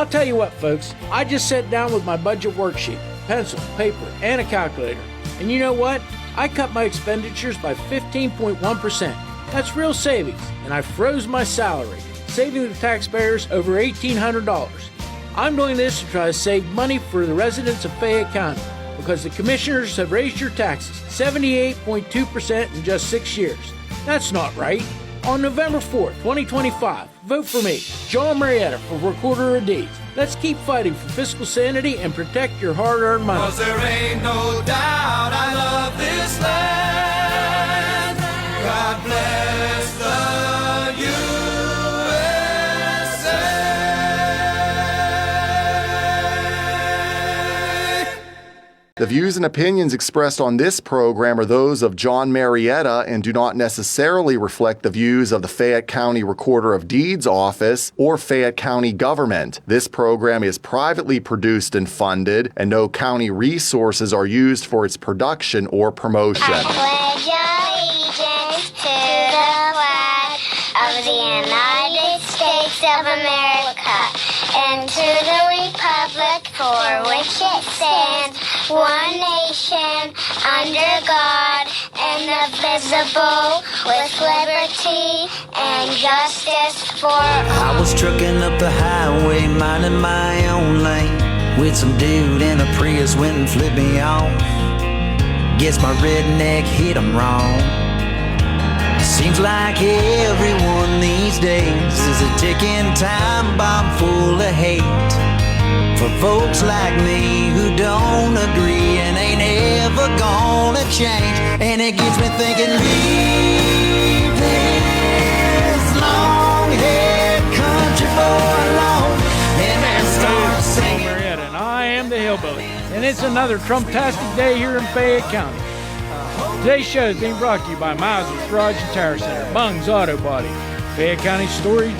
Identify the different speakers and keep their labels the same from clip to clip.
Speaker 1: I'll tell you what, folks, I just sat down with my budget worksheet, pencil, paper, and a calculator. And you know what? I cut my expenditures by 15.1%. That's real savings, and I froze my salary, saving the taxpayers over $1,800. I'm doing this to try to save money for the residents of Fayette County because the commissioners have raised your taxes 78.2% in just 6 years. That's not right. On November 4th, 2025, vote for me, Jon Marietta, for Recorder of Deeds. Let's keep fighting for fiscal sanity and protect your hard-earned money.
Speaker 2: 'Cause there ain't no doubt I love this land. God bless the USA.
Speaker 3: The views and opinions expressed on this program are those of Jon Marietta and do not necessarily reflect the views of the Fayette County Recorder of Deeds Office or Fayette County government. This program is privately produced and funded, and no county resources are used for its production or promotion.
Speaker 4: I pledge allegiance to the flag of the United States of America and to the republic for which it stands, one nation, under God, indivisible, with liberty and justice for all.
Speaker 5: I was trucking up the highway, minding my own lane, with some dude in a Prius went and flipped me off. Guess my redneck hit him wrong. Seems like everyone these days is a ticking time bomb full of hate for folks like me who don't agree and ain't ever gonna change. And it gets me thinking, leave this long-haired country boy alone and then start singing.
Speaker 1: And I am the Hillbilly, and it's another Trump-tastic day here in Fayette County. Today's show is being brought to you by Miser's Garage and Tire Center, Bung's Auto Body, Fayette County Storage,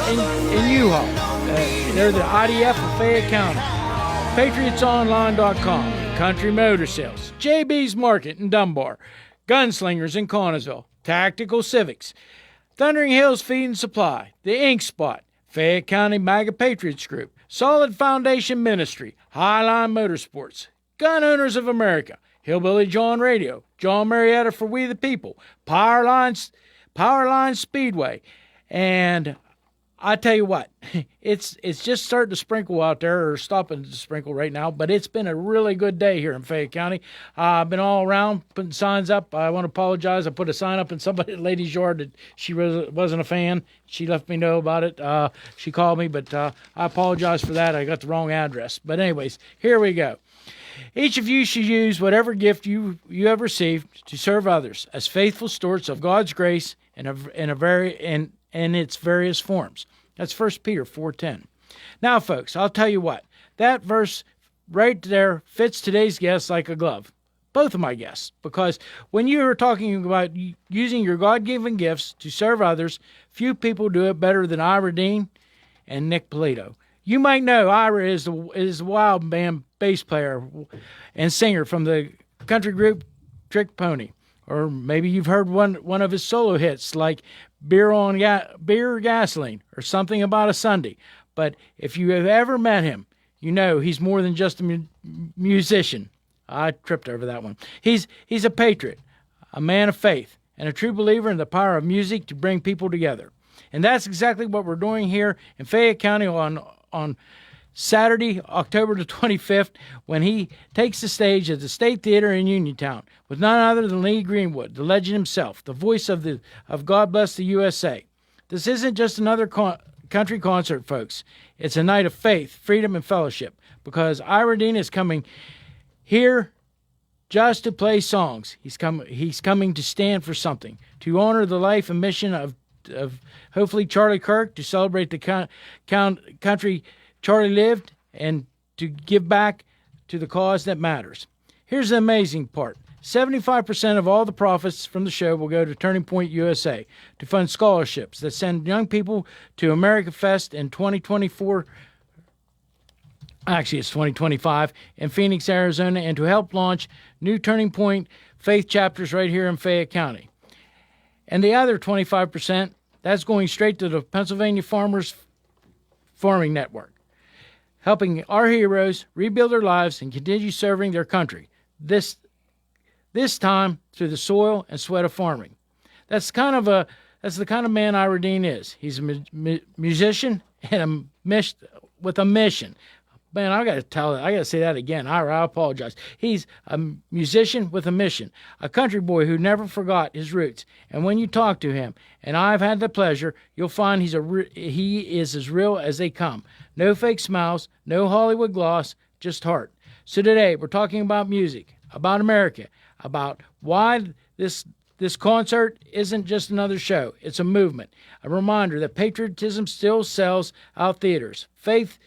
Speaker 1: and U-Haul. They're the IDF of Fayette County. PatriotsOnline.com, Country Motor Sales, JB's Market in Dunbar, Gunslingers in Connellsville, Tactical Civics, Thundering Hills Feed and Supply, The Ink Spot, Fayette County MAGA Patriots Group, Solid Foundation Ministry, Highline Motorsports, Gun Owners of America, Hillbilly Jon Radio, Jon Marietta for We the People, Powerline Speedway, and I tell you what, it's just starting to sprinkle out there, or stopping to sprinkle right now, but it's been a really good day here in Fayette County. I've been all around putting signs up. I want to apologize. I put a sign up in somebody's lady's yard that she wasn't a fan. She let me know about it. She called me, but I apologize for that. I got the wrong address. But anyways, here we go. Each of you should use whatever gift you have received to serve others as faithful stewards of God's grace in its various forms. That's 1 Peter 4:10. Now, folks, I'll tell you what. That verse right there fits today's guests like a glove. Both of my guests. Because when you are talking about using your God-given gifts to serve others, few people do it better than Ira Dean and Nick Polito. You might know Ira is the wild band bass player and singer from the country group Trick Pony. Or maybe you've heard one of his solo hits like Beer Gasoline or Something About a Sunday. But if you have ever met him, you know he's more than just a musician. I tripped over that one. He's a patriot, a man of faith, and a true believer in the power of music to bring people together. And that's exactly what we're doing here in Fayette County on Saturday, October the 25th, when he takes the stage at the State Theater in Uniontown with none other than Lee Greenwood, the legend himself, the voice of God Bless the USA. This isn't just another country concert, folks. It's a night of faith, freedom, and fellowship, because Ira Dean is coming here just to play songs. He's coming to stand for something, to honor the life and mission of hopefully Charlie Kirk, to celebrate the country Charlie lived, and to give back to the cause that matters. Here's the amazing part. 75% of all the profits from the show will go to Turning Point USA to fund scholarships that send young people to America Fest in 2024. Actually, it's 2025 in Phoenix, Arizona, and to help launch new Turning Point faith chapters right here in Fayette County. And the other 25%, that's going straight to the Pennsylvania Farmers Farming Network. helping our heroes rebuild their lives and continue serving their country. This time through the soil and sweat of farming. That's the kind of man Ira Dean is. He's a musician and with a mission. Man, I got to say that again. Ira, I apologize. He's a musician with a mission, a country boy who never forgot his roots. And when you talk to him, and I've had the pleasure, you'll find he is as real as they come. No fake smiles, no Hollywood gloss, just heart. So today we're talking about music, about America, about why this concert isn't just another show. It's a movement, a reminder that patriotism still sells out theaters. Faith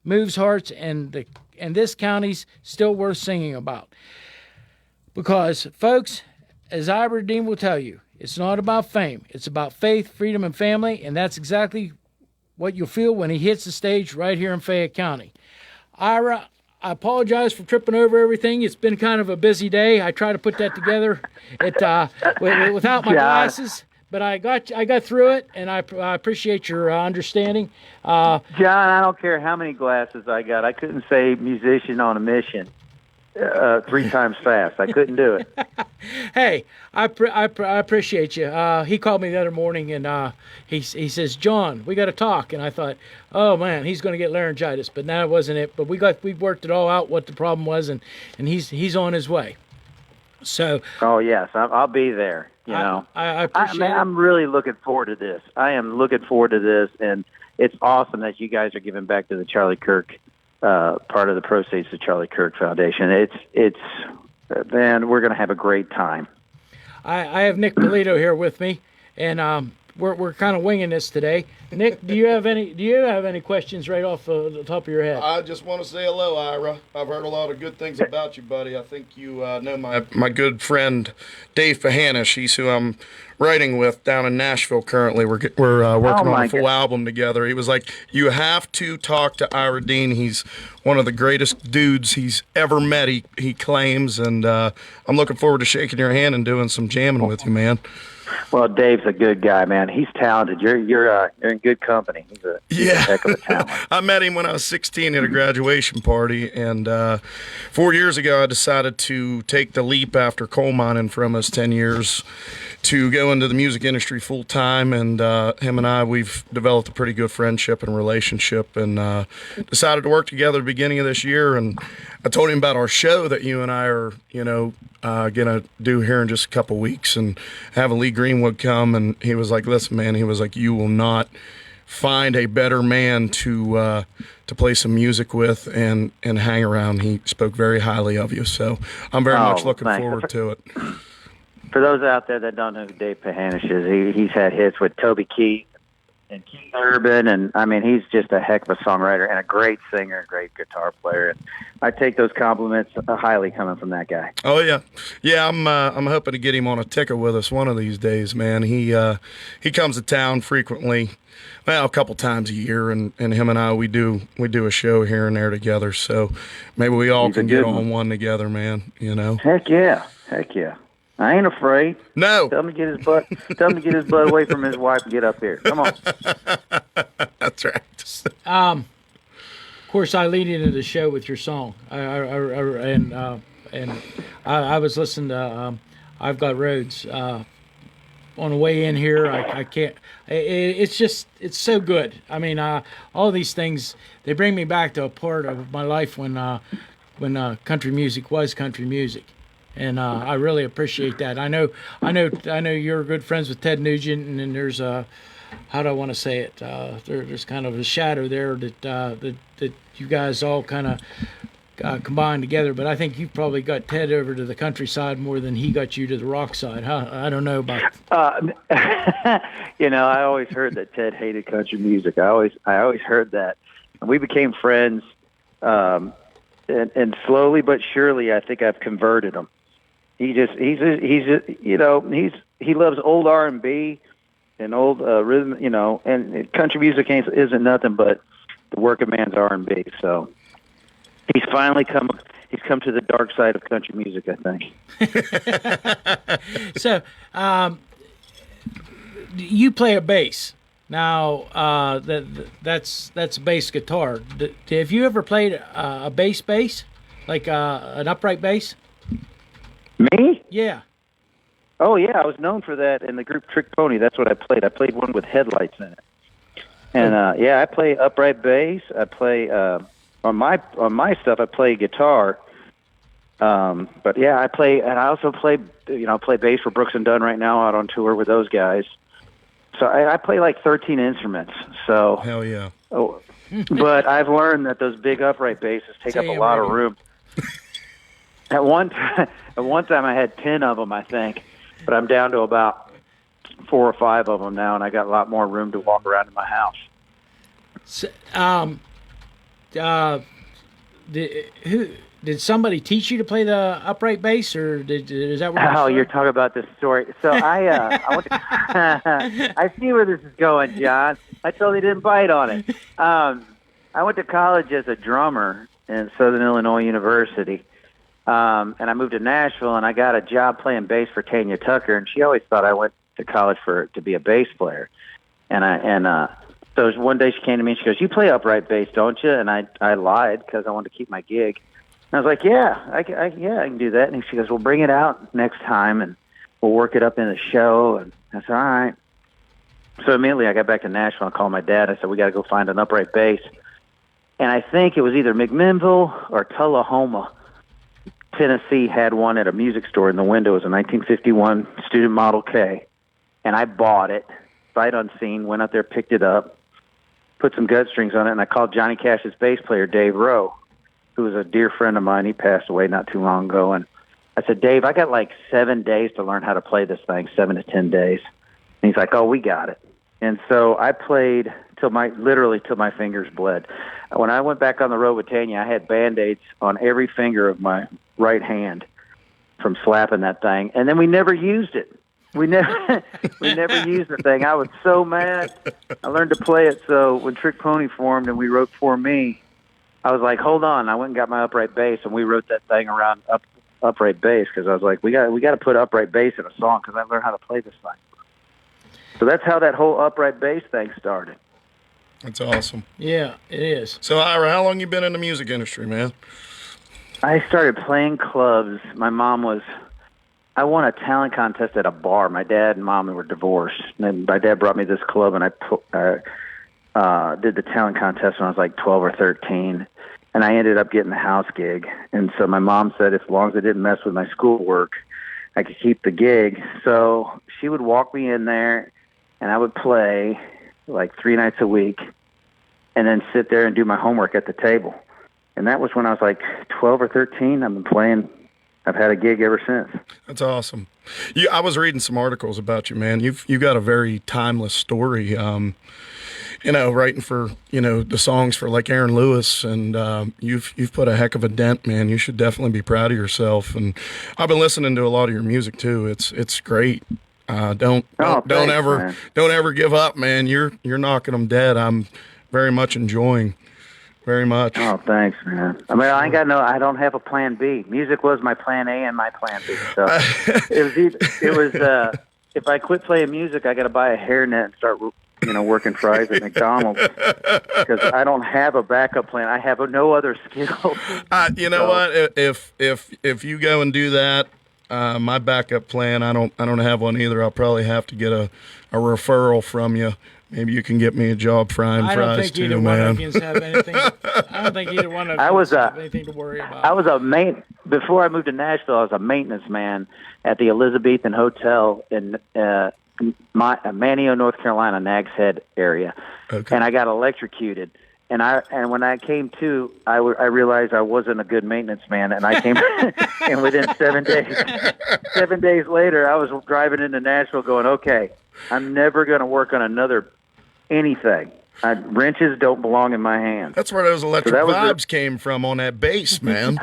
Speaker 1: moves hearts, and this county's still worth singing about. Because, folks, as Ira Dean will tell you, it's not about fame. It's about faith, freedom, and family, and that's exactly what you'll feel when he hits the stage right here in Fayette County. Ira, I apologize for tripping over everything. It's been kind of a busy day. I try to put that together without my glasses. But I got through it, and I appreciate your understanding.
Speaker 6: John, I don't care how many glasses I got. I couldn't say musician on a mission 3 times fast. I couldn't do it.
Speaker 1: Hey, I appreciate you. He called me the other morning, and he says, John, we got to talk. And I thought, oh, man, he's going to get laryngitis. But that wasn't it. But we worked it all out, what the problem was, and he's on his way. So. Oh, yes,
Speaker 6: I'll be there.
Speaker 1: I appreciate it.
Speaker 6: I'm really looking forward to this. I am looking forward to this, and it's awesome that you guys are giving back to the Charlie Kirk, part of the proceeds to Charlie Kirk Foundation. It's man, we're going to have a great time.
Speaker 1: I have Nick Polito here with me, and we're kind of winging this today. Nick, do you have any questions right off the top of your head?
Speaker 7: I just want to say hello, Ira. I've heard a lot of good things about you, buddy. I think you know my good friend Dave Pahanish. He's who I'm writing with down in Nashville currently. We're working on a full album together. He was like, you have to talk to Ira Dean. He's one of the greatest dudes he's ever met, he claims, and I'm looking forward to shaking your hand and doing some jamming with you, man.
Speaker 6: Well, Dave's a good guy, man. He's talented. You're in good company. He's a heck of a talent.
Speaker 7: I met him when I was 16 at a graduation party, and 4 years ago I decided to take the leap after coal mining for almost 10 years to go into the music industry full time, and him and we've developed a pretty good friendship and relationship, and decided to work together at the beginning of this year. And I told him about our show that you and I are, gonna do here in just a couple weeks, and have Lee Greenwood come. And he was like, "Listen, man," he was like, "you will not find a better man to play some music with and hang around." He spoke very highly of you, so I'm very much looking forward to it.
Speaker 6: For those out there that don't know who Dave Pahanish is, he's had hits with Toby Keith and Keith Urban, and I mean, he's just a heck of a songwriter and a great singer, a great guitar player. And I take those compliments highly coming from that guy.
Speaker 7: Oh yeah. I'm hoping to get him on a ticket with us one of these days, man. He comes to town frequently, well, a couple times a year, and him and we do a show here and there together. So maybe we all can get on one together, man.
Speaker 6: Heck yeah. I ain't afraid.
Speaker 7: No.
Speaker 6: Tell him to get his butt. Tell him to get his butt away from his wife and get up here. Come on.
Speaker 7: That's right.
Speaker 1: Of course, I lead into the show with your song. I was listening to "I've Got Roads" on the way in here. I can't. It's so good. I mean, all these things, they bring me back to a part of my life when country music was country music. And I really appreciate that. I know you're good friends with Ted Nugent, and then there's how do I want to say it? There's kind of a shadow there that you guys all kind of combined together. But I think you probably got Ted over to the countryside more than he got you to the rock side. Huh? I don't know about.
Speaker 6: I always heard that Ted hated country music. I always heard that, and we became friends. And slowly but surely, I think I've converted him. He loves old R&B and old rhythm, and country music isn't nothing but the working man's R&B. So he's finally come to the dark side of country music, I think.
Speaker 1: So you play a bass. Now, that's bass guitar. Have you ever played a bass, like an upright bass?
Speaker 6: Me?
Speaker 1: Yeah.
Speaker 6: Oh, yeah, I was known for that in the group Trick Pony. That's what I played. I played one with headlights in it. And, yeah, I play upright bass. I play, on my stuff, I play guitar. But, yeah, I play, and I also play bass for Brooks and Dunn right now, out on tour with those guys. So I play like 13 instruments. So
Speaker 7: hell yeah.
Speaker 6: Oh, but I've learned that those big upright basses take up a lot of room. At one time I had 10 of them, I think, but I'm down to about 4 or 5 of them now, and I got a lot more room to walk around in my house.
Speaker 1: So, did somebody teach you to play the upright bass, or is that what?
Speaker 6: Oh, you're talking about this story. So I went to, I see where this is going, John. I totally didn't bite on it. I went to college as a drummer in Southern Illinois University, and I moved to Nashville, and I got a job playing bass for Tanya Tucker, and she always thought I went to college to be a bass player, so one day she came to me and she goes, "You play upright bass, don't you?" And I lied because I wanted to keep my gig. And I was like, "Yeah, I can do that." And she goes, "Well, bring it out next time, and we'll work it up in the show." And I said, "All right." So immediately I got back to Nashville and called my dad. I said, "We got to go find an upright bass." And I think it was either McMinnville or Tullahoma, Tennessee, had one at a music store in the window. It was a 1951 Student Model K. And I bought it, sight unseen, went out there, picked it up, put some gut strings on it, and I called Johnny Cash's bass player, Dave Rowe, who was a dear friend of mine. He passed away not too long ago. And I said, "Dave, I got like 7 days to learn how to play this thing, 7 to 10 days. And he's like, "Oh, we got it." And so I played literally till my fingers bled. When I went back on the road with Tanya, I had Band-Aids on every finger of my right hand from slapping that thing. And then we never used it. We never used the thing. I was so mad. I learned to play it. So when Trick Pony formed and we wrote For Me, I was like, hold on. I went and got my upright bass, and we wrote that thing around upright bass because I was like, we got to put upright bass in a song because I learned how to play this thing. So that's how that whole upright bass thing started.
Speaker 7: That's awesome.
Speaker 1: Yeah, it is.
Speaker 7: So, Ira, how long you been in the music industry, man?
Speaker 6: I started playing clubs. I won a talent contest at a bar. My dad and mom were divorced. And my dad brought me this club, and I did the talent contest when I was like 12 or 13. And I ended up getting the house gig. And so my mom said as long as I didn't mess with my schoolwork, I could keep the gig. So she would walk me in there, and I would play like 3 nights a week and then sit there and do my homework at the table. And that was when I was like 12 or 13. I've been playing. I've had a gig ever since.
Speaker 7: That's awesome. I was reading some articles about you, man. You've got a very timeless story. Writing for, the songs for like Aaron Lewis, and you've put a heck of a dent, man. You should definitely be proud of yourself. And I've been listening to a lot of your music too. It's great. Don't ever give up, man. You're knocking them dead. I'm very much enjoying. Very much.
Speaker 6: Oh, thanks, man. I mean, I don't have a plan B. Music was my plan A and my plan B. So it was if I quit playing music, I got to buy a hairnet and start, working fries at McDonald's because I don't have a backup plan. I have no other skills.
Speaker 7: You know what? If you go and do that, my backup plan, I don't have one either. I'll probably have to get a referral from you. Maybe you can get me a job frying fries too, man.
Speaker 1: I don't think either one of us have anything to worry about.
Speaker 6: Before I moved to Nashville, I was a maintenance man at the Elizabethan Hotel in Manteo, North Carolina, Nags Head area. Okay. And I got electrocuted. And when I came to, I realized I wasn't a good maintenance man, and I came, and within 7 days later, I was driving into Nashville going, okay, I'm never going to work on anything. Wrenches don't belong in my hands.
Speaker 7: That's where those electric vibes came from on that bass, man.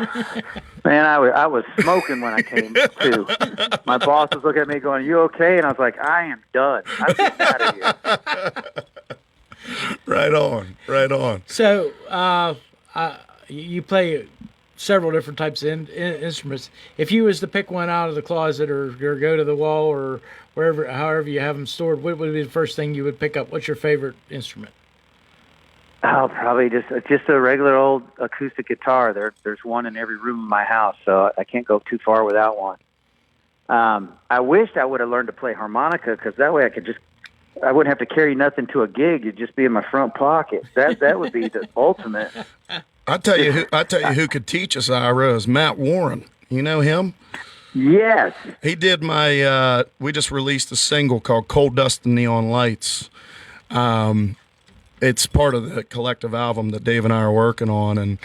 Speaker 6: Man, I was smoking when I came to. My boss was looking at me going, you okay? And I was like, I am done. I'm getting out of here.
Speaker 7: Right on.
Speaker 1: So, you play several different types of instruments. If you was to pick one out of the closet or go to the wall or wherever, however you have them stored, what would be the first thing you would pick up? What's your favorite instrument?
Speaker 6: Oh, probably just a regular old acoustic guitar. There's one in every room in my house, so I can't go too far without one. I wished I would have learned to play harmonica, because that way I wouldn't have to carry nothing to a gig. It'd just be in my front pocket. That would be the ultimate.
Speaker 7: I tell you who could teach us, Ira, is Matt Warren. You know him?
Speaker 6: Yes.
Speaker 7: He did my. We just released a single called "Cold Dust and Neon Lights." It's part of the collective album that Dave and I are working on, and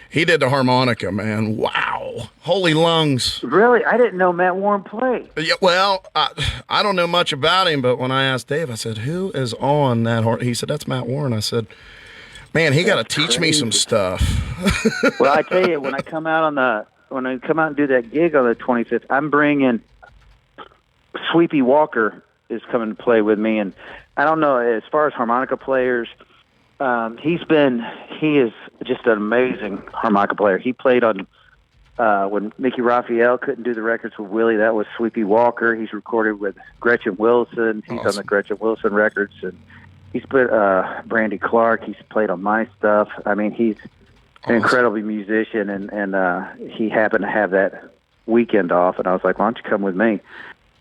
Speaker 7: he did the harmonica, man. Wow. Holy lungs.
Speaker 6: Really? I didn't know Matt Warren played.
Speaker 7: Yeah, well, I don't know much about him, but when I asked Dave, I said, who is on that? He said, that's Matt Warren. I said, man, he got to teach me some stuff.
Speaker 6: Well, I tell you, when I come out and do that gig on the 25th, I'm bringing Sweepy Walker is coming to play with me, and I don't know, as far as harmonica players, he is just an amazing harmonica player. He played on when Mickey Raphael couldn't do the records with Willie. That was Sweepy Walker. He's recorded with Gretchen Wilson. He's on the Gretchen Wilson records, and he's put Brandy Clark. He's played on my stuff. I mean, he's an incredible musician, and he happened to have that weekend off, and I was like, why don't you come with me?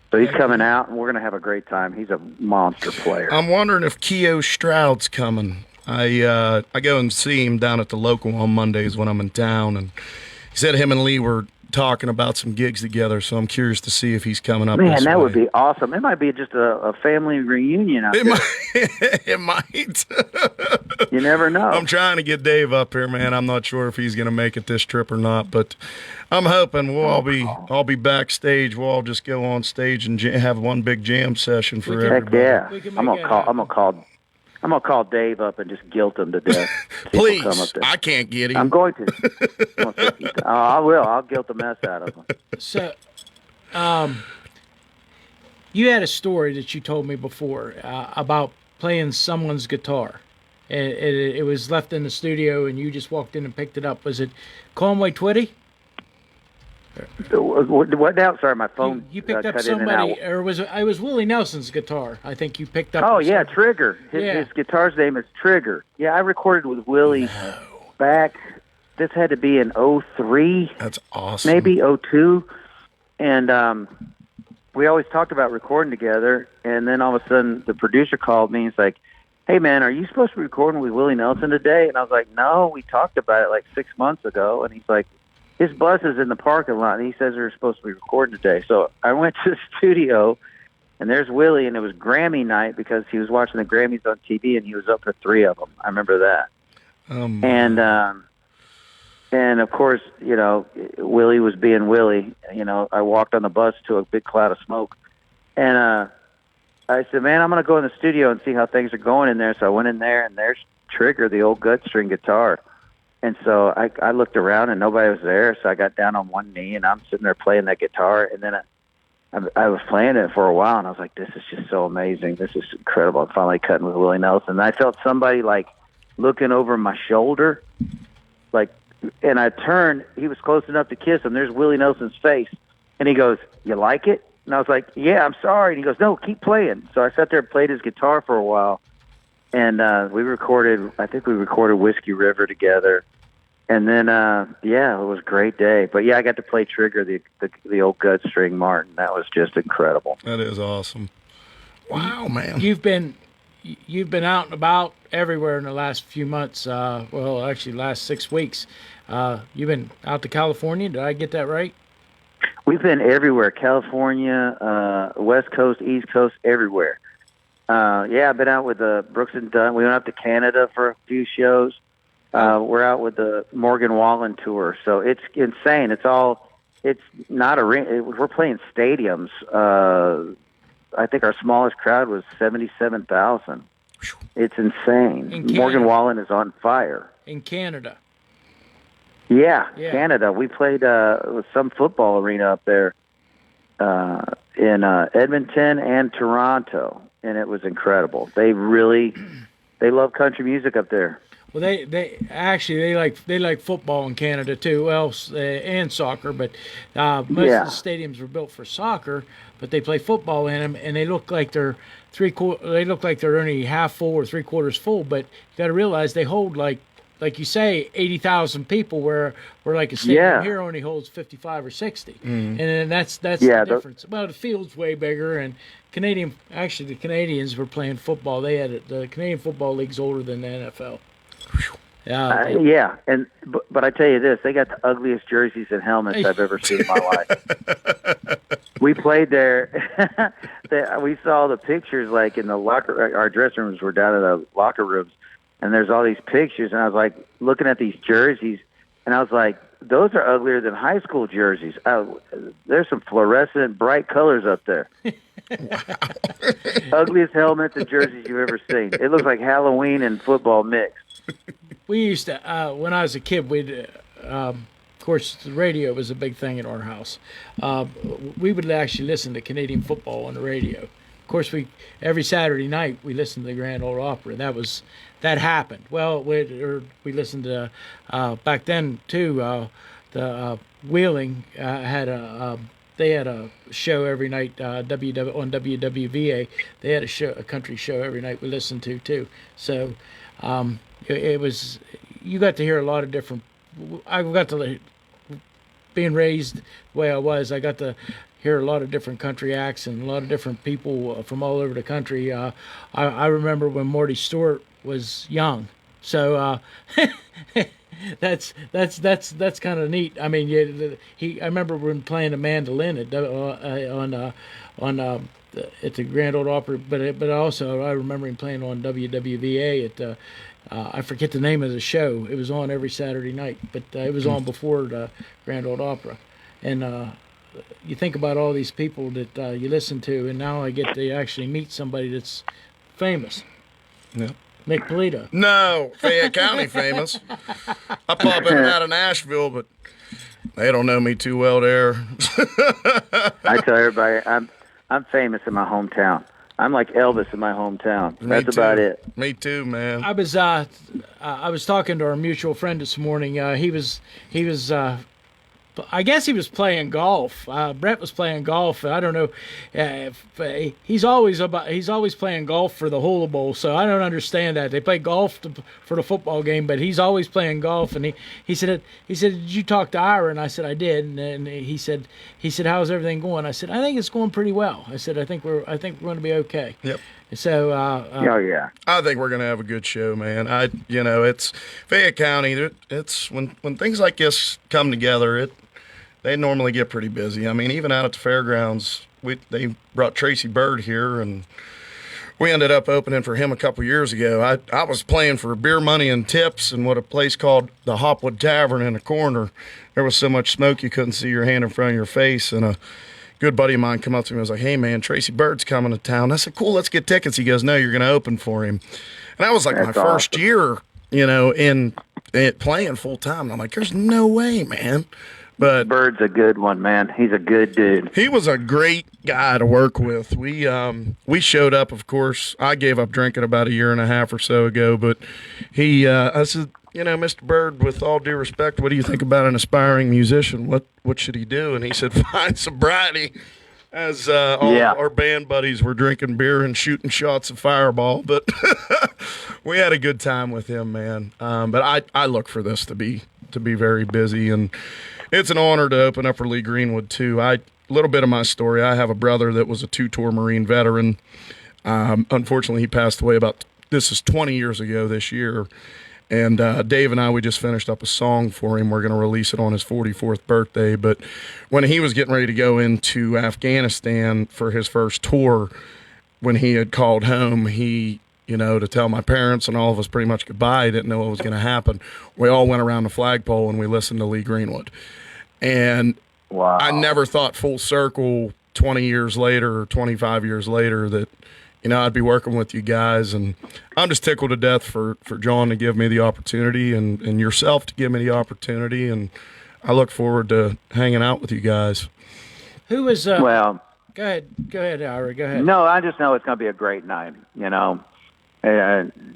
Speaker 6: So he's coming out, and we're going to have a great time. He's a monster player.
Speaker 7: I'm wondering if Keo Stroud's coming. I go and see him down at the local on Mondays when I'm in town, and he said him and Lee were talking about some gigs together, so I'm curious to see if he's coming up.
Speaker 6: Man, that would be awesome. It might be just a family reunion out there.
Speaker 7: It might.
Speaker 6: You never know.
Speaker 7: I'm trying to get Dave up here, man. I'm not sure if he's going to make it this trip or not, but I'm hoping we'll all be backstage. We'll all just go on stage and have one big jam session for everybody.
Speaker 6: Heck yeah. I'm gonna call Dave up and just guilt him to death.
Speaker 7: Please, I can't get him.
Speaker 6: I'm going to. I will. I'll guilt the mess out of him.
Speaker 1: So, you had a story that you told me before about playing someone's guitar. It was left in the studio, and you just walked in and picked it up. Was it Conway Twitty?
Speaker 6: What now? Sorry, my phone.
Speaker 1: You picked up somebody, or was it Willie Nelson's guitar? I think you picked up.
Speaker 6: Oh yeah, Trigger. His guitar's name is Trigger. Yeah, I recorded with Willie back. This had to be in 03.
Speaker 7: That's awesome.
Speaker 6: Maybe 02. And we always talked about recording together. And then all of a sudden, the producer called me. He's like, "Hey man, are you supposed to be recording with Willie Nelson today?" And I was like, "No, we talked about it like 6 months ago." And he's like, his bus is in the parking lot, and he says they're supposed to be recording today. So I went to the studio, and there's Willie, and it was Grammy night because he was watching the Grammys on TV, and he was up for 3 of them. I remember that. And of course, you know, Willie was being Willie. You know, I walked on the bus to a big cloud of smoke, and I said, "Man, I'm going to go in the studio and see how things are going in there." So I went in there, and there's Trigger, the old gut string guitar. And so I looked around and nobody was there, so I got down on one knee and I'm sitting there playing that guitar. And then I was playing it for a while, and I was like, "This is just so amazing. This is incredible." I'm finally cutting with Willie Nelson. And I felt somebody like looking over my shoulder, like, and I turned. He was close enough to kiss him. There's Willie Nelson's face, and he goes, "You like it?" And I was like, "Yeah, I'm sorry." And he goes, "No, keep playing." So I sat there and played his guitar for a while. And I think we recorded Whiskey River together. And then, it was a great day. But, yeah, I got to play Trigger, the old gut string Martin. That was just incredible.
Speaker 7: That is awesome. Wow, man.
Speaker 1: You've been out and about everywhere in the last few months. Actually, last 6 weeks. You've been out to California. Did I get that right?
Speaker 6: We've been everywhere. California, West Coast, East Coast, everywhere. I've been out with Brooks and Dunn. We went up to Canada for a few shows. We're out with the Morgan Wallen tour, so it's insane. It's not a ring. We're playing stadiums. I think our smallest crowd was 77,000. It's insane. Morgan Wallen is on fire.
Speaker 1: In Canada.
Speaker 6: Yeah, Canada. We played some football arena up there in Edmonton and Toronto. And it was incredible. They love country music up there.
Speaker 1: Well, they like football in Canada too. Well, and soccer, but most of the stadiums were built for soccer. But they play football in them, and they look like they're They look like they're only half full or 3/4 full. But you got to realize they hold like you say 80,000 people, where like a stadium here only holds 55 or 60, and then that's the difference. Well, the field's way bigger, and the Canadians were playing football. The Canadian Football League's older than the NFL.
Speaker 6: But I tell you this, they got the ugliest jerseys and helmets I've ever seen in my life. We played there. We saw the pictures like in the locker. Our dressing rooms were down in the locker rooms, and there's all these pictures, and I was like looking at these jerseys, and I was like, those are uglier than high school jerseys. There's some fluorescent, bright colors up there. Ugliest helmets and jerseys you've ever seen. It looks like Halloween and football mixed.
Speaker 1: We used to, when I was a kid, of course, the radio was a big thing in our house. We would actually listen to Canadian football on the radio. Of course, every Saturday night we listened to the Grand Ole Opry. That happened. Well, we listened to back then too. The Wheeling had a show every night. On WWVA, they had a country show every night we listened to too. So. It was, you got to hear a lot of different, being raised the way I was, I got to hear a lot of different country acts and a lot of different people from all over the country. I remember when Morty Stewart was young. So, that's kind of neat. I mean, I remember when playing the mandolin at the Grand Ole Opry, but also I remember him playing on WWVA at I forget the name of the show. It was on every Saturday night, but it was on before the Grand Ole Opry. And you think about all these people that you listen to, and now I get to actually meet somebody that's famous.
Speaker 7: Yeah.
Speaker 1: Nick Polito.
Speaker 7: No, Fayette County famous. I pop in and out of Nashville, but they don't know me too well there.
Speaker 6: I tell everybody, I'm famous in my hometown. I'm like Elvis in my hometown. That's about it.
Speaker 7: Me too, man.
Speaker 1: I was talking to our mutual friend this morning. He was I guess he was playing golf. Brett was playing golf. I don't know. He's always playing golf for the Hula Bowl, so I don't understand that. They play golf for the football game, but he's always playing golf. And he said, did you talk to Ira? And I said, I did. And he said, how's everything going? I said, I think it's going pretty well. I said, I think we're going to be okay.
Speaker 7: Yep.
Speaker 1: So,
Speaker 7: I think we're gonna have a good show, man. It's Fayette County. It's when things like this come together, they normally get pretty busy. I mean, even out at the fairgrounds, they brought Tracy Byrd here, and we ended up opening for him a couple years ago. I was playing for beer money and tips in a place called the Hopwood Tavern in the corner. There was so much smoke you couldn't see your hand in front of your face, and a good buddy of mine come up to me and was like, hey, man, Tracy Bird's coming to town. I said, cool, let's get tickets. He goes, no, you're going to open for him. And that was like my first year, in it playing full time. I'm like, there's no way, man. But
Speaker 6: Bird's a good one, man. He's a good dude.
Speaker 7: He was a great guy to work with. We showed up, of course. I gave up drinking about a year and a half or so ago, but I said, Mr. Bird, with all due respect, what do you think about an aspiring musician? What should he do? And he said, find sobriety. As our band buddies were drinking beer and shooting shots of Fireball, but we had a good time with him, man. But I look for this to be very busy, and it's an honor to open up for Lee Greenwood too. A little bit of my story. I have a brother that was a 2-tour Marine veteran. Unfortunately, he passed away this is 20 years ago this year. And Dave and I, we just finished up a song for him. We're going to release it on his 44th birthday. But when he was getting ready to go into Afghanistan for his first tour, when he had called home, to tell my parents and all of us pretty much goodbye, didn't know what was going to happen. We all went around the flagpole and we listened to Lee Greenwood. And
Speaker 6: wow.
Speaker 7: I never thought full circle 20 years later or 25 years later that, I'd be working with you guys, and I'm just tickled to death for Jon to give me the opportunity and yourself to give me the opportunity, and I look forward to hanging out with you guys.
Speaker 1: Who was
Speaker 6: well?
Speaker 1: Go ahead, Ira. Go ahead.
Speaker 6: No, I just know it's going to be a great night.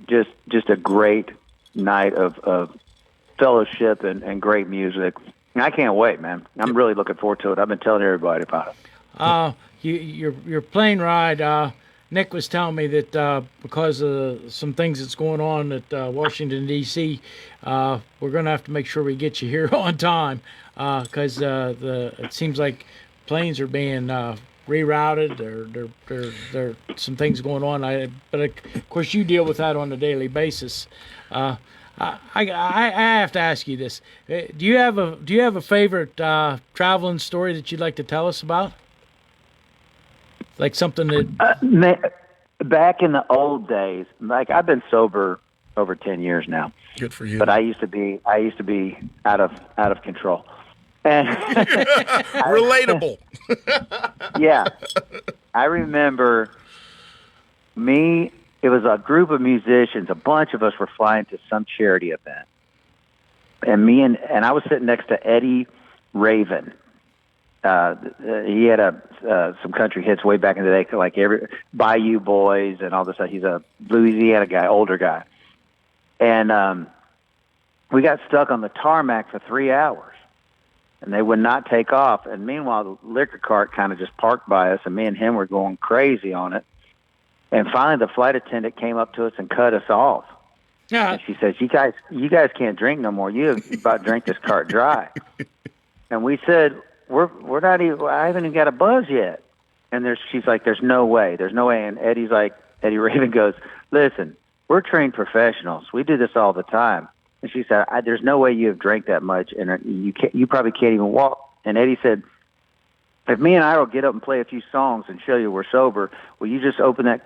Speaker 6: Just a great night of fellowship and great music. And I can't wait, man. I'm really looking forward to it. I've been telling everybody about it.
Speaker 1: Your plane ride, Nick was telling me that because of some things that's going on at Washington, D.C., we're going to have to make sure we get you here on time because it seems like planes are being rerouted. There some things going on. But of course, you deal with that on a daily basis. I have to ask you this: do you have a favorite traveling story that you'd like to tell us about? Like something that
Speaker 6: back in the old days, like I've been sober over 10 years now.
Speaker 7: Good for you.
Speaker 6: But I used to be out of control. And
Speaker 7: relatable.
Speaker 6: Yeah. I remember it was a group of musicians, a bunch of us were flying to some charity event. And I was sitting next to Eddie Raven. He had some country hits way back in the day, like Bayou Boys and all this stuff. He's a Louisiana guy, older guy. And we got stuck on the tarmac for 3 hours, and they would not take off. And meanwhile, the liquor cart kind of just parked by us, and me and him were going crazy on it. And finally, the flight attendant came up to us and cut us off.
Speaker 1: Yeah.
Speaker 6: And she says, "You guys can't drink no more. You about to drink this cart dry." And we said, We're not even. I haven't even got a buzz yet. And she's like, "There's no way. There's no way." And Eddie Raven goes, "Listen, we're trained professionals. We do this all the time." And she said, "There's no way you have drank that much, and you probably can't even walk." And Eddie said, "If me and Ira will get up and play a few songs and show you we're sober, will you just open that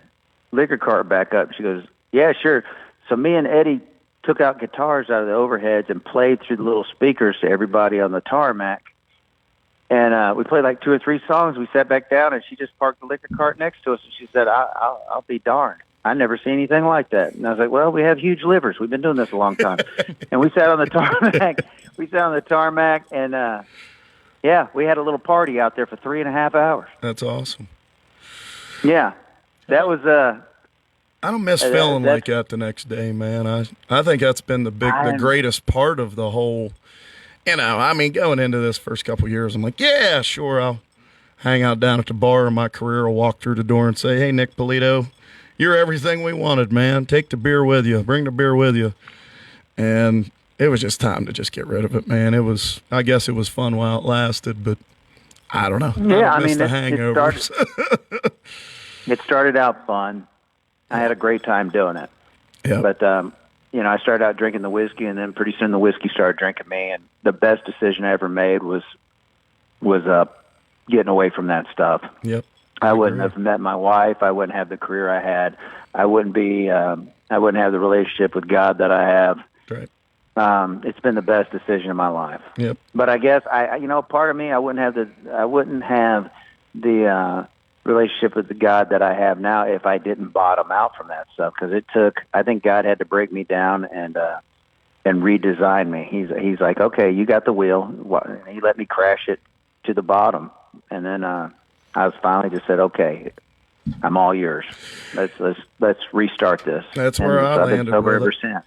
Speaker 6: liquor cart back up?" She goes, "Yeah, sure." So me and Eddie took out guitars out of the overheads and played through the little speakers to everybody on the tarmac. And we played like 2 or 3 songs. We sat back down, and she just parked the liquor cart next to us. And she said, I'll be darned. I never seen anything like that. And I was like, well, we have huge livers. We've been doing this a long time. And we sat on the tarmac. And, yeah, we had a little party out there for 3.5 hours.
Speaker 7: That's awesome.
Speaker 6: Yeah. That was...
Speaker 7: I don't miss feeling like that the next day, man. I think that's been the greatest part of the whole... You know, I mean, going into this first couple of years, I'm like, yeah, sure, I'll hang out down at the bar in my career. I'll walk through the door and say, "Hey, Nick Polito, you're everything we wanted, man. Take the beer with you. Bring the beer with you." And it was just time to just get rid of it, man. I guess it was fun while it lasted, but I don't know.
Speaker 6: Yeah,
Speaker 7: I miss the hangovers.
Speaker 6: It started out fun. I had a great time doing it.
Speaker 7: Yeah.
Speaker 6: But, I started out drinking the whiskey, and then pretty soon the whiskey started drinking me. And the best decision I ever made was getting away from that stuff.
Speaker 7: Yep.
Speaker 6: I wouldn't have met my wife. I wouldn't have the career I had. I wouldn't have the relationship with God that I have.
Speaker 7: Right.
Speaker 6: It's been the best decision of my life.
Speaker 7: Yep.
Speaker 6: But I guess part of me, I wouldn't have the relationship with the God that I have now if I didn't bottom out from that stuff. Because I think God had to break me down and redesign me. He's like, okay, you got the wheel. And he let me crash it to the bottom, and then I was finally just said, okay, I'm all yours. Let's restart this.
Speaker 7: That's where I landed.
Speaker 6: I've been sober ever since.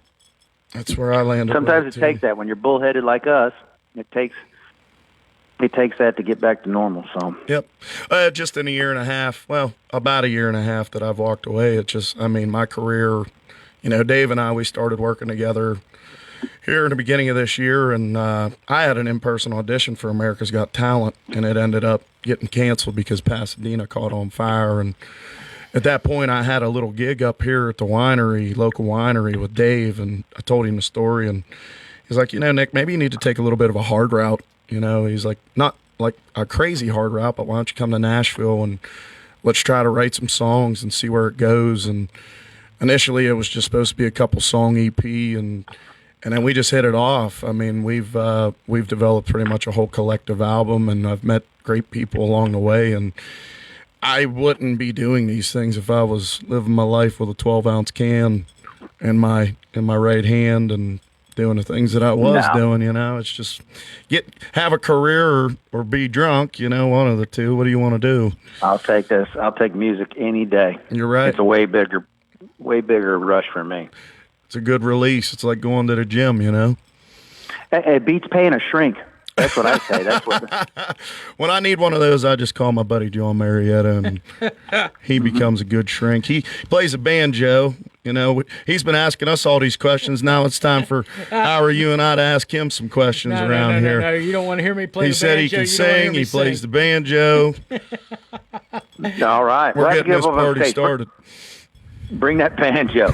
Speaker 7: That's where I landed.
Speaker 6: Sometimes it takes that when you're bullheaded like us. It takes that to get back to normal. So
Speaker 7: yep, just in a year and a half. Well, about a year and a half that I've walked away. It just, I mean, my career. Dave and I, we started working together here in the beginning of this year, and I had an in-person audition for America's Got Talent, and it ended up getting canceled because Pasadena caught on fire. And at that point, I had a little gig up here at the local winery with Dave, and I told him the story, and he's like, Nick, maybe you need to take a little bit of a hard route. He's like, not like a crazy hard route, but why don't you come to Nashville and let's try to write some songs and see where it goes. And initially, it was just supposed to be a couple song EP, and then we just hit it off. I mean, we've developed pretty much a whole collective album, and I've met great people along the way. And I wouldn't be doing these things if I was living my life with a 12-ounce can in my right hand and doing the things that I was doing. It's just have a career or be drunk. One of the two. What do you want to do?
Speaker 6: I'll take this. I'll take music any day.
Speaker 7: You're right.
Speaker 6: It's a way bigger rush for me.
Speaker 7: It's a good release. It's like going to the gym, you know.
Speaker 6: It beats paying a shrink. That's what I say. That's what.
Speaker 7: When I need one of those, I just call my buddy Jon Marietta, and he becomes a good shrink. He plays a banjo. You know, he's been asking us all these questions. Now it's time for Ira, you and I to ask him some questions around here.
Speaker 1: No, you don't want to hear me play
Speaker 7: he
Speaker 1: the
Speaker 7: said
Speaker 1: banjo.
Speaker 7: he can sing. He plays the banjo.
Speaker 6: All right.
Speaker 7: We're getting this party started.
Speaker 6: Bring that banjo.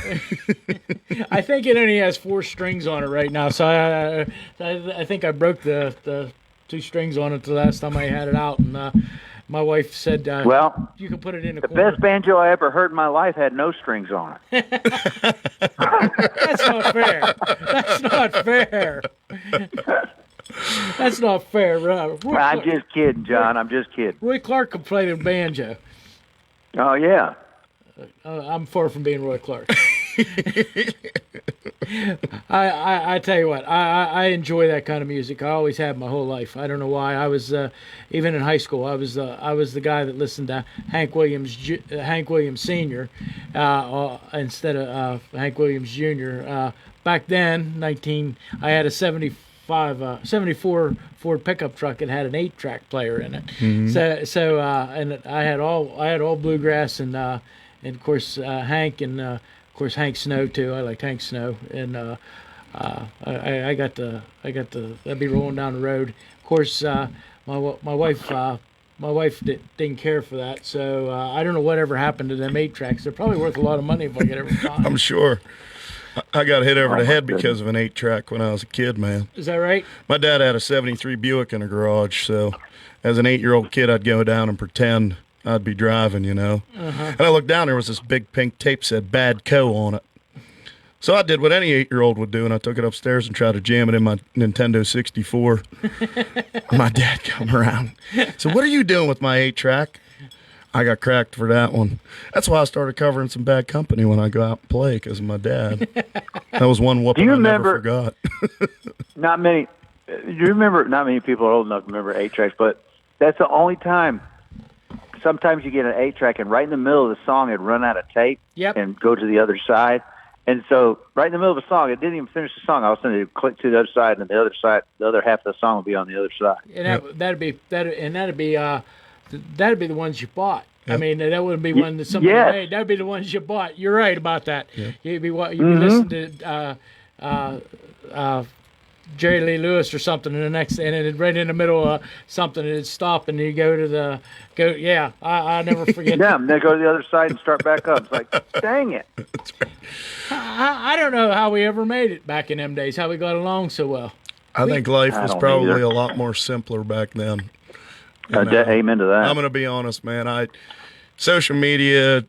Speaker 1: I think it only has 4 strings on it right now, so I think I broke the 2 strings on it the last time I had it out, and my wife said,
Speaker 6: "Well,
Speaker 1: you can put it in the
Speaker 6: corner." Best banjo I ever heard in my life had no strings on it.
Speaker 1: That's not fair. That's not fair. That's not fair.
Speaker 6: I'm just kidding, John. I'm just kidding.
Speaker 1: Roy Clark could play the banjo.
Speaker 6: Oh yeah.
Speaker 1: I'm far from being Roy Clark. I tell you what, I enjoy that kind of music. I always have my whole life. I don't know why. I was even in high school. I was the guy that listened to Hank Williams Sr. Instead of Hank Williams Jr. Back then, I had a 74 Ford pickup truck that had an 8-track player in it. Mm-hmm. So and I had all bluegrass and of course Hank and of course Hank Snow too. I liked Hank Snow, and I got to I'd be rolling down the road. Of course, my wife didn't care for that, so I don't know whatever happened to them 8-tracks. They're probably worth a lot of money if I could ever find them.
Speaker 7: I'm sure. I got hit over the head because of an 8-track when I was a kid, man.
Speaker 1: Is that right?
Speaker 7: My dad had a 73 Buick in the garage, so as an 8-year-old kid, I'd go down and pretend I'd be driving, you know. And I looked down, there was this big pink tape said Bad Co on it. So I did what any 8-year-old would do, and I took it upstairs and tried to jam it in my Nintendo 64. My dad come around. So what are you doing with my 8-track? I got cracked for that one. That's why I started covering some Bad Company when I go out and play, because of my dad. That was one whooping I never forgot.
Speaker 6: Not many people are old enough to remember 8-tracks, but that's the only time. Sometimes you get an 8-track, and right in the middle of the song, it'd run out of tape and go to the other side. And so right in the middle of the song, it didn't even finish the song. All of a sudden, it would click to the other side, and the other half of the song would be on the other side.
Speaker 1: And that'd be the ones you bought. Yep. I mean, that wouldn't be one that somebody made. That'd be the ones you bought. You're right about that. Yep. You'd be listening to Jerry Lee Lewis or something, and it right in the middle of something, it'd stop, and you go. Yeah, I never forget.
Speaker 6: Yeah, and then go to the other side and start back up. It's like, dang it.
Speaker 1: I don't know how we ever made it back in them days. How we got along so well.
Speaker 7: I think life was probably a lot more simpler back then.
Speaker 6: Amen to that.
Speaker 7: I'm going to be honest, man. Social media,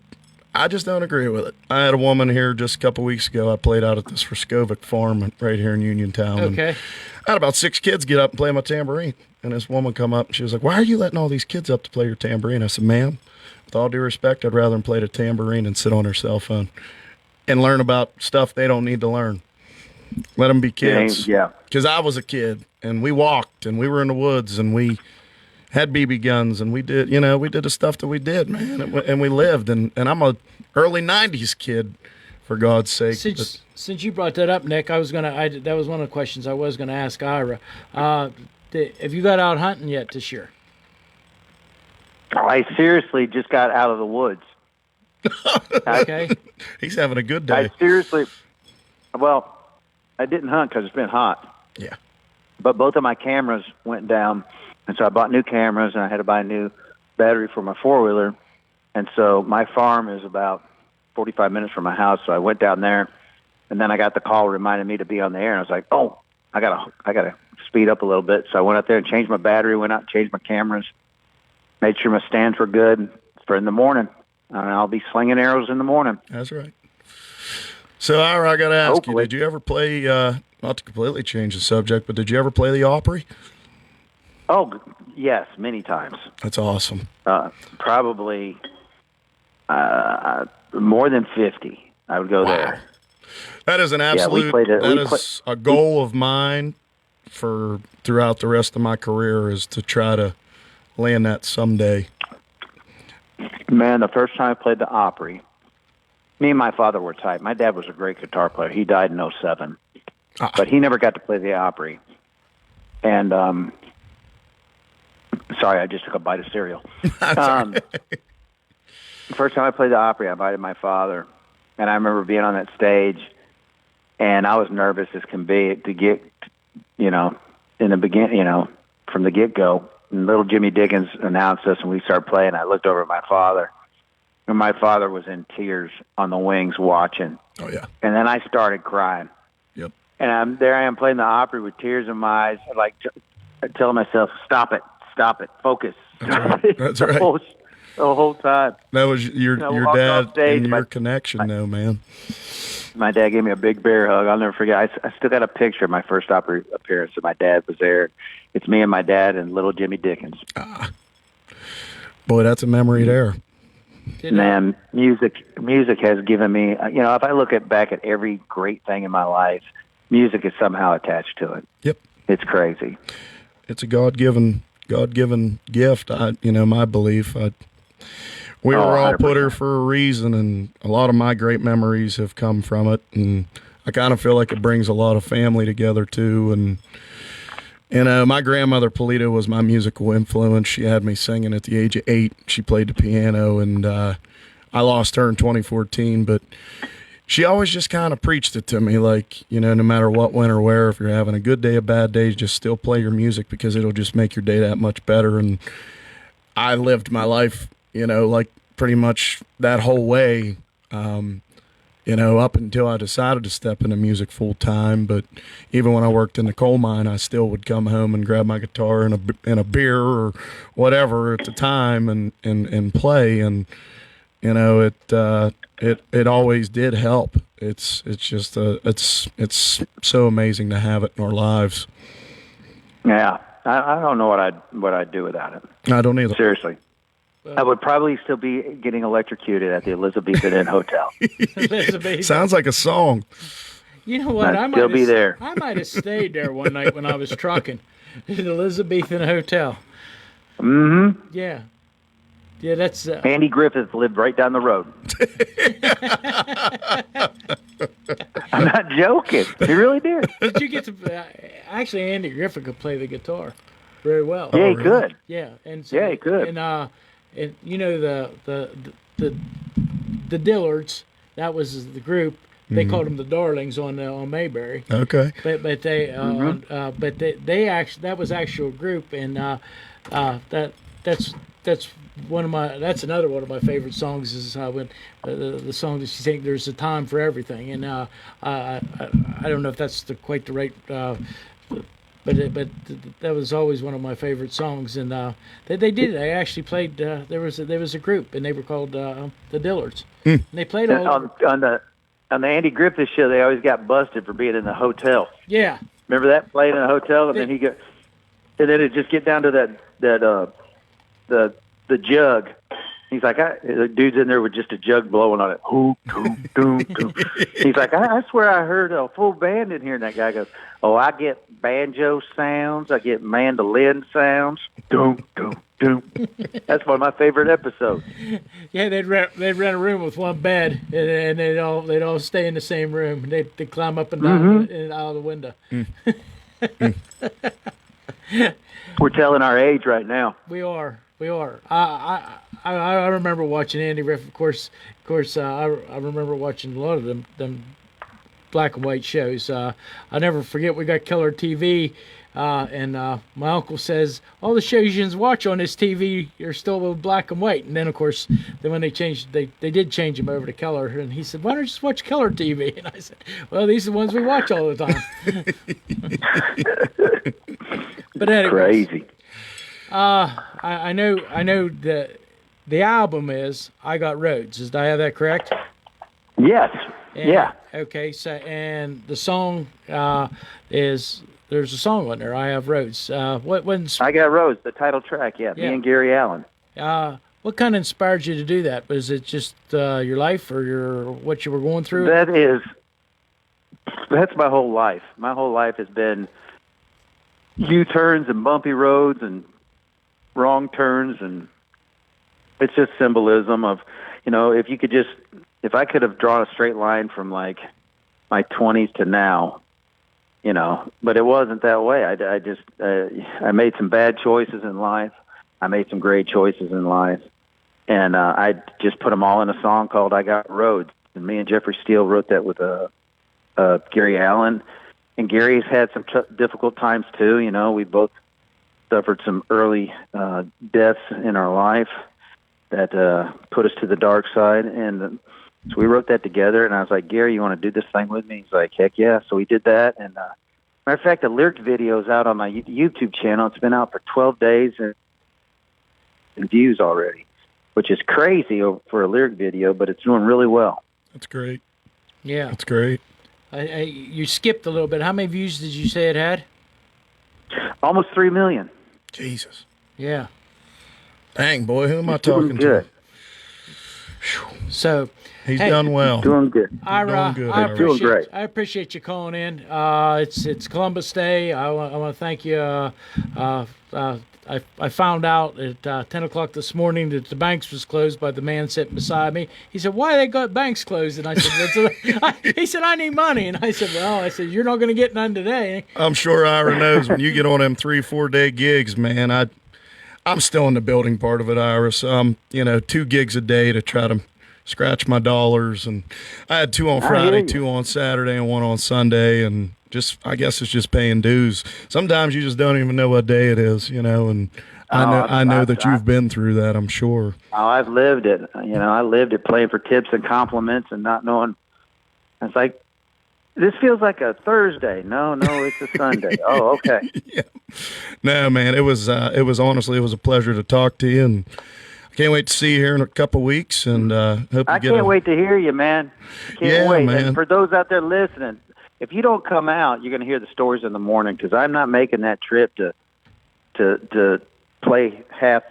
Speaker 7: I just don't agree with it. I had a woman here just a couple weeks ago. I played out at this Raskovic farm right here in Uniontown.
Speaker 1: Okay.
Speaker 7: I had about 6 kids get up and play my tambourine. And this woman come up and she was like, "Why are you letting all these kids up to play your tambourine?" I said, "Ma'am, with all due respect, I'd rather them play the tambourine and sit on their cell phone and learn about stuff they don't need to learn. Let them be kids."
Speaker 6: Yeah.
Speaker 7: Because I was a kid, and we walked, and we were in the woods, and we had BB guns, and we did the stuff that we did, man, and we lived. And I'm a early 90s kid, for God's sake.
Speaker 1: Since you brought that up, Nick, that was one of the questions I was gonna ask Ira. Have you got out hunting yet this year?
Speaker 6: I seriously just got out of the woods.
Speaker 1: Okay.
Speaker 7: He's having a good day.
Speaker 6: I didn't hunt because it's been hot.
Speaker 7: Yeah.
Speaker 6: But both of my cameras went down, and so I bought new cameras, and I had to buy a new battery for my 4-wheeler. And so my farm is about 45 minutes from my house, so I went down there, and then I got the call reminding me to be on the air, and I was like, oh, I gotta speed up a little bit. So I went out there and changed my battery, went out and changed my cameras, made sure my stands were good for in the morning. And I'll be slinging arrows in the morning.
Speaker 7: That's right. So, Ira, I got to ask you, did you ever play, not to completely change the subject, but did you ever play the Opry?
Speaker 6: Oh, yes, many times.
Speaker 7: That's awesome.
Speaker 6: Probably more than 50. I would go there.
Speaker 7: That is an absolute, a goal of mine for throughout the rest of my career, is to try to land that someday.
Speaker 6: Man, the first time I played the Opry, Me and my father were tight. My dad was a great guitar player. He died in '07, but he never got to play the Opry. And sorry, I just took a bite of cereal. The first time I played the Opry, I invited my father, and I remember being on that stage, and I was nervous as can be to get, in the beginning, from the get-go. And little Jimmy Dickens announced us, and we started playing. I looked over at my father, and my father was in tears on the wings watching.
Speaker 7: Oh, yeah.
Speaker 6: And then I started crying.
Speaker 7: Yep.
Speaker 6: And there I am playing the Opry with tears in my eyes, like telling myself, stop it, focus.
Speaker 7: That's right.
Speaker 6: The whole time.
Speaker 7: That was your dad and your connection, though, man.
Speaker 6: My dad gave me a big bear hug. I'll never forget. I still got a picture of my first Opry appearance, and my dad was there. It's me and my dad and little Jimmy Dickens.
Speaker 7: Boy, that's a memory there.
Speaker 6: Man, music has given me, if I look back at every great thing in my life, music is somehow attached to it.
Speaker 7: Yep.
Speaker 6: It's crazy.
Speaker 7: It's a God-given gift. My belief. We were all
Speaker 6: 100%.
Speaker 7: put here for a reason, and a lot of my great memories have come from it. And I kind of feel like it brings a lot of family together too. And my grandmother Polito was my musical influence. She had me singing at the age of 8. She played the piano, and I lost her in 2014. But she always just kind of preached it to me, like, no matter what, when, or where, if you're having a good day, a bad day, just still play your music because it'll just make your day that much better. And I lived my life, like pretty much that whole way, up until I decided to step into music full time. But even when I worked in the coal mine, I still would come home and grab my guitar and a beer or whatever at the time and play. And, it always did help. It's just it's so amazing to have it in our lives.
Speaker 6: Yeah. I don't know what I'd do without it.
Speaker 7: I don't either.
Speaker 6: Seriously. I would probably still be getting electrocuted at the Elizabethan Inn Hotel.
Speaker 7: Sounds like a song.
Speaker 1: You know what?
Speaker 6: I'd still be there.
Speaker 1: I might have stayed there one night when I was trucking at the Elizabethan Hotel.
Speaker 6: Mm-hmm.
Speaker 1: Yeah. Yeah, that's...
Speaker 6: Andy Griffith lived right down the road. I'm not joking. He really did.
Speaker 1: Did you get to... actually, Andy Griffith could play the guitar very well.
Speaker 6: Yeah, he could.
Speaker 1: Yeah. And so,
Speaker 6: yeah, he could.
Speaker 1: And the Dillards, that was the group. They called them the Darlings on Mayberry.
Speaker 7: Okay.
Speaker 1: But they actually, that was actual group, and that's another one of my favorite songs is when the song that she sang, "There's a Time for Everything," and I don't know if that's quite the right. But that was always one of my favorite songs, and they actually played. There was a group, and they were called the Dillards. And they played all
Speaker 6: on the Andy Griffith show. They always got busted for being in the hotel.
Speaker 1: Yeah,
Speaker 6: remember that, playing in a hotel, and then then it just get down to the jug. He's like, the dude's in there with just a jug blowing on it. He's like, I swear I heard a full band in here. And that guy goes, oh, I get banjo sounds. I get mandolin sounds. Doom, doom, doom. That's one of my favorite episodes.
Speaker 1: Yeah, they'd rent a room with one bed, and they'd all stay in the same room. They'd climb up and down and out of the window.
Speaker 6: We're telling our age right now.
Speaker 1: We are. I remember watching Andy Griffith. Of course. I remember watching a lot of them black and white shows. I never forget. We got color TV, and my uncle says all the shows you can watch on this TV are still black and white. And then, of course, when they changed, they did change them over to color. And he said, "Why don't you just watch color TV?" And I said, "Well, these are the ones we watch all the time." But anyways,
Speaker 6: crazy.
Speaker 1: I know that the album is I Got Roads. Did I have that correct?
Speaker 6: Yes. Yeah.
Speaker 1: Okay. So, and the song is there's a song on there. I Have Roads. When's
Speaker 6: I Got Roads, the title track. Yeah. Me and Gary Allen.
Speaker 1: What kind of inspired you to do that? Was it just your life or what you were going through?
Speaker 6: That's my whole life. My whole life has been U-turns and bumpy roads and wrong turns, and it's just symbolism of, if you could just if I could have drawn a straight line from like my 20s to now, you know, but it wasn't that way. I just I made some bad choices in life. I made some great choices in life, and I just put them all in a song called "I Got Roads." And me and Jeffrey Steele wrote that with Gary Allen, and Gary's had some difficult times too. You know, we both suffered some early deaths in our life that put us to the dark side, and so we wrote that together. And I was like, Gary, you want to do this thing with me? He's like, heck yeah. So we did that. And matter of fact, the lyric video is out on my YouTube channel. It's been out for 12 days and views already, which is crazy for a lyric video, but it's doing really well.
Speaker 7: That's great.
Speaker 1: Yeah.
Speaker 7: That's great.
Speaker 1: You skipped a little bit. How many views did you say it had?
Speaker 6: Almost 3 million.
Speaker 7: Jesus.
Speaker 1: Yeah.
Speaker 7: Dang, boy, who am I talking
Speaker 6: good.
Speaker 7: to?
Speaker 1: So
Speaker 7: He's done well.
Speaker 6: Doing good.
Speaker 1: Ira,
Speaker 7: Doing good,
Speaker 1: I
Speaker 7: Ira.
Speaker 6: Doing great.
Speaker 1: appreciate you calling in. It's Columbus Day. I want to thank you. I found out at 10 o'clock this morning that the banks was closed by the man sitting beside me. He said, "Why they got banks closed?" And I said, he said, "I need money." And I said, "Well," I said, "you're not going to get none today."
Speaker 7: I'm sure Ira knows when you get on them 3-4 day gigs, man. I'm still in the building part of it, Ira. So I'm 2 gigs a day to try to scratch my dollars, and I had 2 on Friday, 2 on Saturday, and 1 on Sunday, and I guess it's just paying dues. Sometimes you just don't even know what day it is, and I know that you've been through that, I'm sure.
Speaker 6: Oh, I've lived it. I lived it, playing for tips and compliments and not knowing. It's like, this feels like a Thursday. No, it's a Sunday. Oh, okay.
Speaker 7: Yeah. No, man, it was honestly, it was a pleasure to talk to you, and I can't wait to see you here in a couple weeks, and hope you
Speaker 6: I can't wait to hear you, man. Can't wait.
Speaker 7: Man.
Speaker 6: And for those out there listening, if you don't come out, you're going to hear the stories in the morning, because I'm not making that trip to play half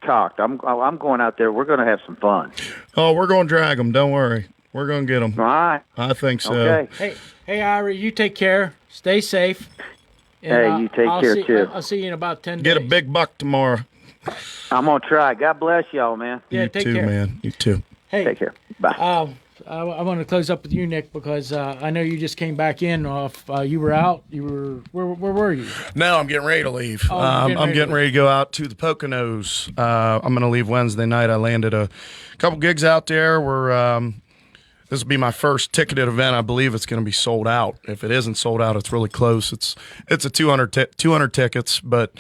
Speaker 6: cocked. I'm going out there. We're going to have some fun.
Speaker 7: Oh, we're going to drag them. Don't worry. We're going to get them.
Speaker 6: All right.
Speaker 7: I think so.
Speaker 6: Okay.
Speaker 1: Hey, Ira, you take care. Stay safe. And,
Speaker 6: Hey, you take care, too.
Speaker 1: I'll see you in about 10 days.
Speaker 7: Get a big buck tomorrow.
Speaker 6: I'm going to try. God bless y'all, man.
Speaker 1: Yeah,
Speaker 7: You
Speaker 1: take
Speaker 7: too,
Speaker 1: care.
Speaker 7: man. You too.
Speaker 1: Hey,
Speaker 6: Take care. Bye.
Speaker 1: I want to close up with you, Nick, because I know you just came back in off. You were out. Where were you?
Speaker 7: No, I'm getting ready to leave.
Speaker 1: Oh,
Speaker 7: I'm getting ready to go out to the Poconos. I'm going to leave Wednesday night. I landed a couple gigs out there. This will be my first ticketed event. I believe it's going to be sold out. If it isn't sold out, it's really close. It's a 200 tickets, but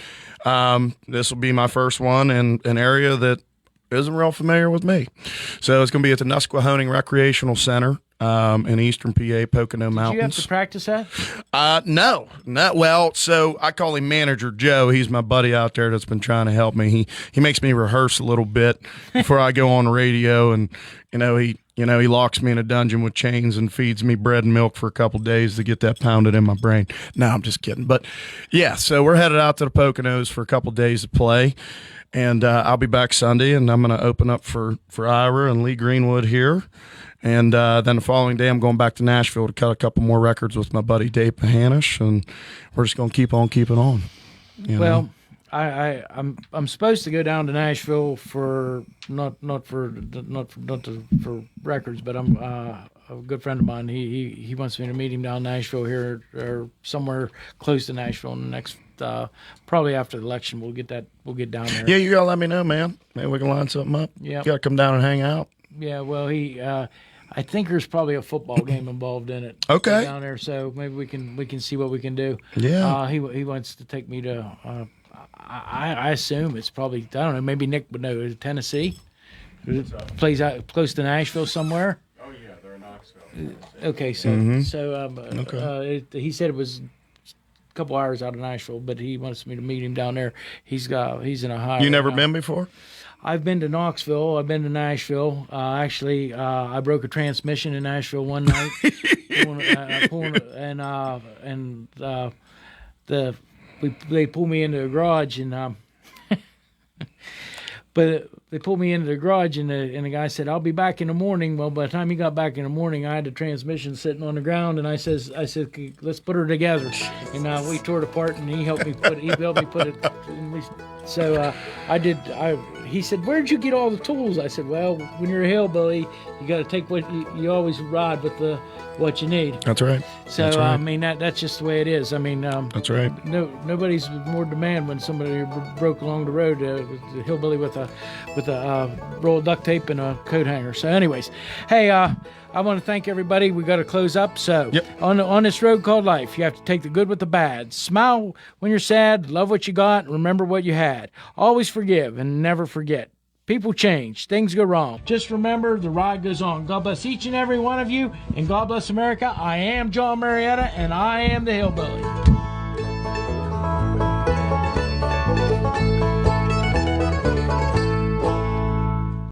Speaker 7: this will be my first one in an area that isn't real familiar with me. So it's going to be at the Nusquehoning Recreational Center in eastern PA, Pocono Mountains.
Speaker 1: Did you have to practice that?
Speaker 7: No, not well. So I call him Manager Joe. He's my buddy out there that's been trying to help me. He makes me rehearse a little bit before I go on the radio, and he locks me in a dungeon with chains and feeds me bread and milk for a couple days to get that pounded in my brain. No, I'm just kidding. But yeah, so we're headed out to the Poconos for a couple days to play. And I'll be back Sunday, and I'm going to open up for Ira and Lee Greenwood here. And then the following day, I'm going back to Nashville to cut a couple more records with my buddy Dave Pahanish, and we're just going to keep on keeping on.
Speaker 1: Well, I'm supposed to go down to Nashville for not for records, but I'm a good friend of mine. He wants me to meet him down in Nashville here or somewhere close to Nashville in the next. Probably after the election, we'll get down there.
Speaker 7: Yeah, you gotta let me know, man. Maybe we can line something up.
Speaker 1: Yeah,
Speaker 7: you gotta come down and hang out.
Speaker 1: Yeah, well, I think there's probably a football game involved in it.
Speaker 7: Okay,
Speaker 1: down there, so maybe we can see what we can do.
Speaker 7: Yeah,
Speaker 1: he wants to take me to. I assume it's probably, I don't know, maybe Nick would know. Is it Tennessee? Plays out close to Nashville somewhere.
Speaker 8: Oh yeah, they're in Knoxville.
Speaker 1: Okay, so he said it was couple hours out of Nashville, but he wants me to meet him down there. He's in Ohio.
Speaker 7: You never been before?
Speaker 1: I've been to Knoxville. I've been to Nashville. Actually, I broke a transmission in Nashville one night, they pulled me into a garage, and but they pulled me into the garage, and the guy said, "I'll be back in the morning." Well, by the time he got back in the morning, I had the transmission sitting on the ground, and I said, "Let's put her together." And we tore it apart, and he helped me put it. So I did. He said, "Where'd you get all the tools?" I said, "Well, when you're a hillbilly, you got to take what you always ride with what you need."
Speaker 7: That's right.
Speaker 1: So
Speaker 7: That's right.
Speaker 1: I mean that's just the way it is. I mean,
Speaker 7: That's right.
Speaker 1: Nobody's more demand when somebody broke along the road, the hillbilly with a roll of duct tape and a coat hanger. So, anyways, hey, I want to thank everybody. We got to close up. So, on this road called life, you have to take the good with the bad. Smile when you're sad. Love what you got. Remember what you had. Always forgive and never forget. People change. Things go wrong. Just remember, the ride goes on. God bless each and every one of you, and God bless America. I am Jon Marietta, and I am the Hillbilly.